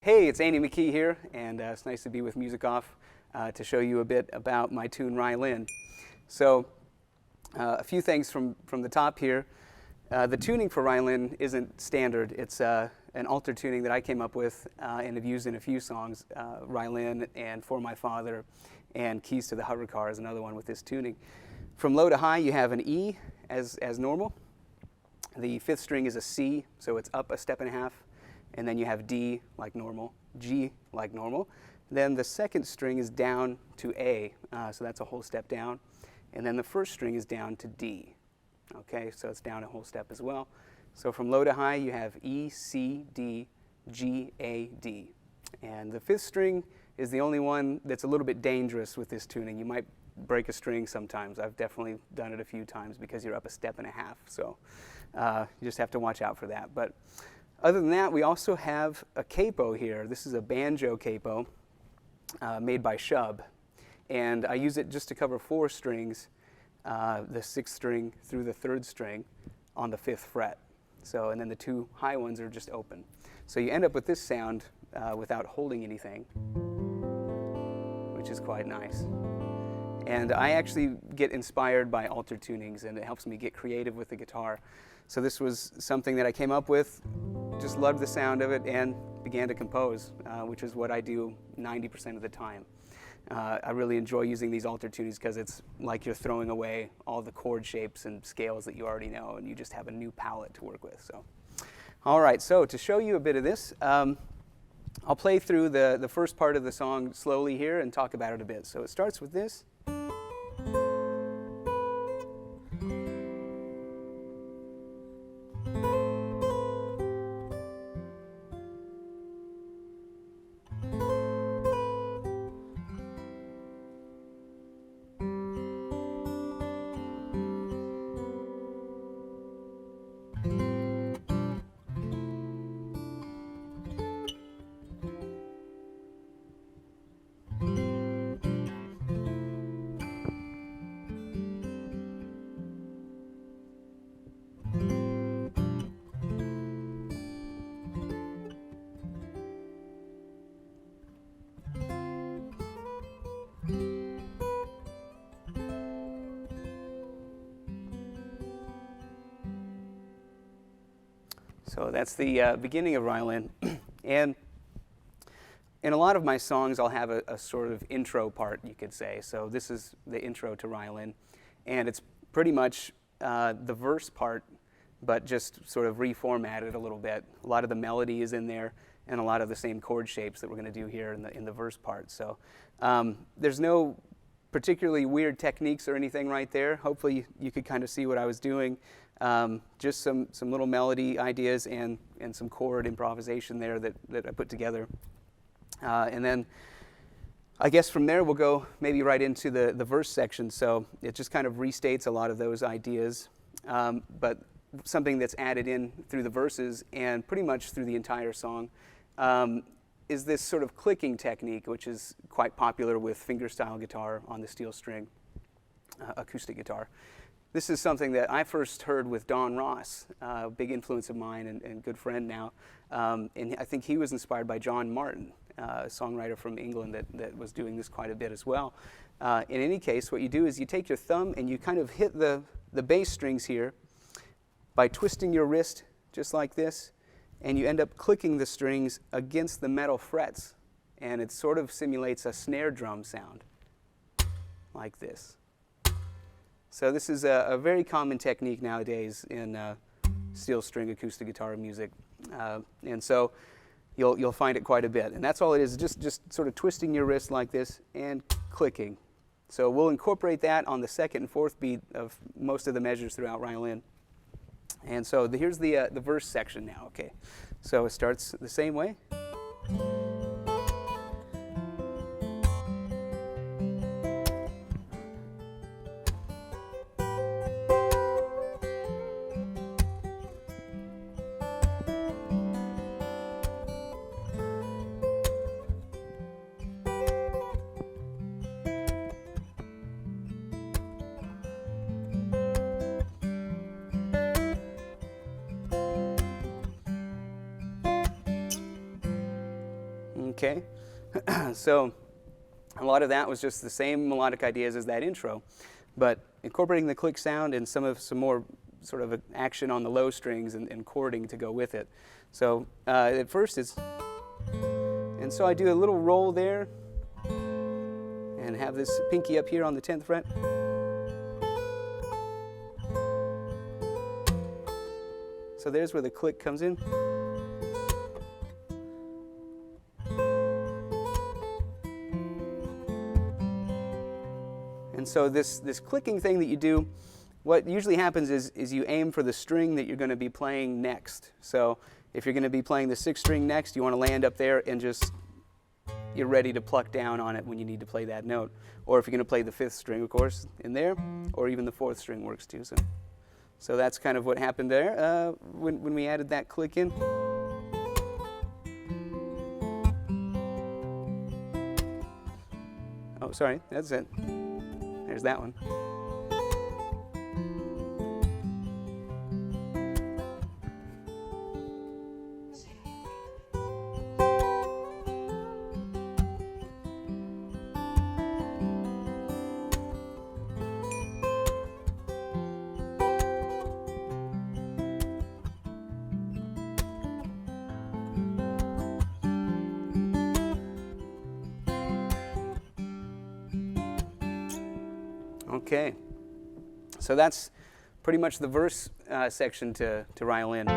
Hey, it's Andy McKee here, and it's nice to be with Music Off to show you a bit about my tune Rylin. So, a few things from the top here. The tuning for Rylin isn't standard. It's an alter tuning that I came up with and have used in a few songs. Rylin and For My Father and Keys to the Hover Car is another one with this tuning. From low to high, you have an E as normal. The fifth string is a C, so it's up a step and a half. And then you have D like normal, G like normal. Then the second string is down to A, so that's a whole step down. And then the first string is down to D. Okay, so it's down a whole step as well. So from low to high, you have E, C, D, G, A, D. And the fifth string is the only one that's a little bit dangerous with this tuning. You might break a string sometimes. I've definitely done it a few times because you're up a step and a half. So you just have to watch out for that. But other than that, we also have a capo here. This is a banjo capo made by Shub. And I use it just to cover four strings, the sixth string through the third string on the fifth fret. So, and then the two high ones are just open. So you end up with this sound without holding anything, which is quite nice. And I actually get inspired by alter tunings, and it helps me get creative with the guitar. So this was something that I came up with, just loved the sound of it, and began to compose, which is what I do 90% of the time. I really enjoy using these alter tunings because it's like you're throwing away all the chord shapes and scales that you already know, and you just have a new palette to work with. So, all right, so to show you a bit of this, I'll play through the first part of the song slowly here and talk about it a bit. So it starts with this. So that's the beginning of Rylin. And in a lot of my songs, I'll have a sort of intro part, you could say. So this is the intro to Rylin. And it's pretty much the verse part, but just sort of reformatted a little bit. A lot of the melody is in there, and a lot of the same chord shapes that we're going to do here in the verse part. So there's no particularly weird techniques or anything right there. Hopefully you could kind of see what I was doing. Just some little melody ideas and some chord improvisation there that I put together. And then I guess from there we'll go maybe right into the verse section. So it just kind of restates a lot of those ideas, but something that's added in through the verses and pretty much through the entire song is this sort of clicking technique, which is quite popular with fingerstyle guitar on the steel string acoustic guitar. This is something that I first heard with Don Ross, a big influence of mine and good friend now. And I think he was inspired by John Martin, a songwriter from England that was doing this quite a bit as well. In any case, what you do is you take your thumb and you kind of hit the bass strings here by twisting your wrist just like this, and you end up clicking the strings against the metal frets. And it sort of simulates a snare drum sound like this. So this is a very common technique nowadays in steel string acoustic guitar music, and so you'll find it quite a bit. And that's all it is, just sort of twisting your wrist like this and clicking. So we'll incorporate that on the second and fourth beat of most of the measures throughout Rylin. And so here's the verse section now. Okay, so it starts the same way. Okay, so a lot of that was just the same melodic ideas as that intro, but incorporating the click sound and some more sort of action on the low strings and chording to go with it. So at first it's, and so I do a little roll there and have this pinky up here on the 10th fret. So there's where the click comes in. And so this clicking thing that you do, what usually happens is you aim for the string that you're going to be playing next. So if you're going to be playing the 6th string next, you want to land up there and just, you're ready to pluck down on it when you need to play that note. Or if you're going to play the 5th string, of course, in there, or even the 4th string works too. So that's kind of what happened there when we added that click in. Oh, sorry, that's it. There's that one. Okay, so that's pretty much the verse section to Violin.